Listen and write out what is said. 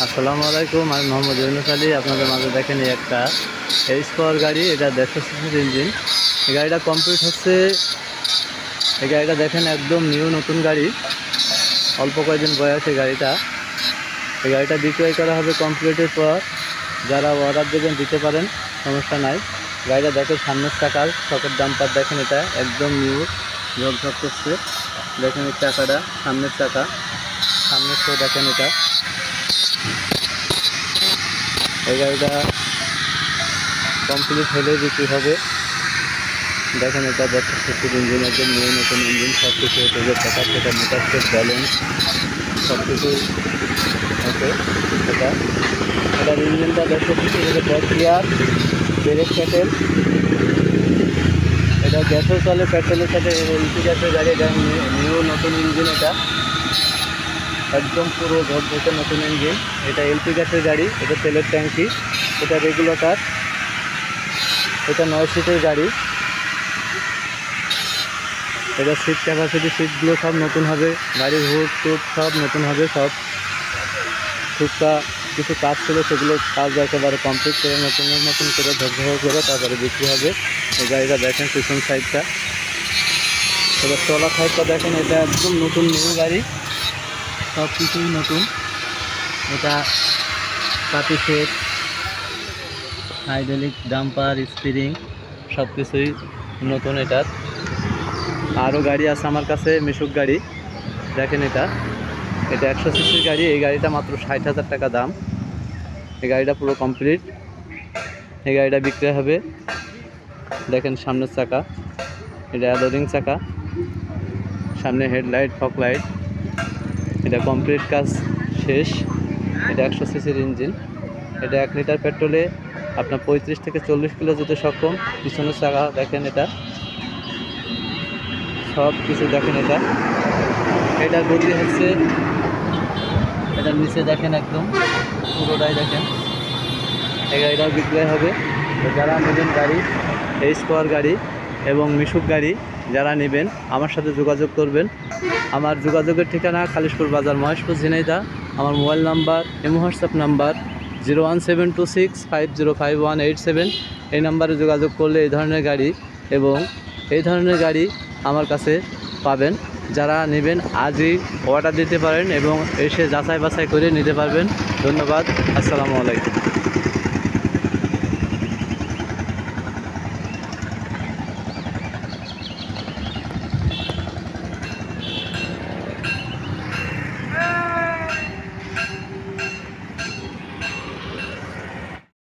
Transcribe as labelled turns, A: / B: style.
A: আসসালামু আলাইকুম, আমি মোহাম্মদ ইউনুস আলী। আপনাদের মাঝে দেখেন এই একটা এইচ পাওয়ার গাড়ি, এটা 150 সিসির ইঞ্জিন। এই গাড়িটা কমপ্লিট হচ্ছে। এই গাড়িটা দেখেন একদম নিউ নতুন গাড়ি, অল্প কয়েকদিন বয়স এই গাড়িটা। এই গাড়িটা বিক্রয় করা হবে কমপ্লিটের পর। যারা অর্ডার দেবেন দিতে পারেন, সমস্যা নাই। গাড়িটা দেখেন সামনের চাকার শকের ডাম্পার দেখেন, এটা একদম নিউ, ঝকঝক করছে। দেখেন এই চাকাটা, সামনের চাকা, সামনের শো দেখেন। এটা এই গাড়িটা কমপ্লিট হলে বিক্রি হবে। দেখেন এটা 150 সিসির ইঞ্জিন, একদম নিউ নতুন ইঞ্জিন। সব কিছু হতে চাকা সেটা মিটার সেট ব্যালেন্স সব কিছুই আছে। এটার ইঞ্জিনটা 150 সিসি হলে ব্যাক গিয়ার, ব্রেক প্যাডেল। এটা গ্যাসও চলে, পেট্রোলের সাথে এলপি গ্যাসের গাড়ি। এটা নিউ নতুন ইঞ্জিন, এটা একদম পুরো ঝকঝকে নতুন ইঞ্জিন। এটা এলপি গ্যাসের গাড়ি, এটা তেলের ট্যাঙ্কি, এটা রেগুলেটর। এটা 9 সিটের গাড়ি। এটা সিট ক্যাপাসিটি, সিটগুলো সব নতুন হবে। গাড়ির হুড টুট সব নতুন হবে। সব টুকটাক কিছু কাজ ছিল, সেগুলো কাজ একেবারে কমপ্লিট করে নতুনের মতন করে ঝকঝক করে তারপরে বিক্রি হবে। এই গাড়িটা দেখেন পিছন সাইডটা, এটা তলা সাইডটা দেখেন। এটা একদম নতুন নিউ গাড়ি, সব কিছুই নতুন। এটা পাতি সেট, হাইড্রোলিক ডাম্পার, স্টিয়ারিং সব কিছুই নতুন। এটার আরও গাড়ি আছে আমার কাছে, মিশুক গাড়ি দেখেন। এটা 100 সিসির গাড়ি। এই গাড়িটা মাত্র 60,000 টাকা দাম। এই গাড়িটা পুরো কমপ্লিট। এই গাড়িটা বিক্রি হবে। দেখেন সামনের চাকা, এটা অ্যালোরিং চাকা, সামনে হেডলাইট, ফগ লাইট। এটা কমপ্লিট কাজ শেষ। এটা 100 সিসির ইঞ্জিন। এটা 1 লিটার পেট্রোলে আপনার 35 থেকে 40 কিলো যেতে সক্ষম। পিছনের চাকা দেখেন, এটা সব কিছু দেখেন। এটা গতি হচ্ছে, এটার নিচে দেখেন একদম পুরোটাই দেখেন। এই গাড়িটাও বিক্রয় হবে। যারা নেবেন গাড়ি, এইচ পাওয়ার গাড়ি এবং মিশুক গাড়ি যারা নেবেন আমার সাথে যোগাযোগ করবেন। আমার যোগাযোগের ঠিকানা খালিশপুর বাজার, মহেশপুর, ঝিনাইদহ। আমার মোবাইল নাম্বার, হোয়াটসঅ্যাপ নাম্বার 01726505187। এই নাম্বারে যোগাযোগ করলে এই ধরনের গাড়ি এবং এই ধরনের গাড়ি আমার কাছে পাবেন। যারা নেবেন আজই অর্ডার দিতে পারেন এবং এসে যাচাই বাছাই করে নিতে পারবেন। ধন্যবাদ। আসসালামু আলাইকুম।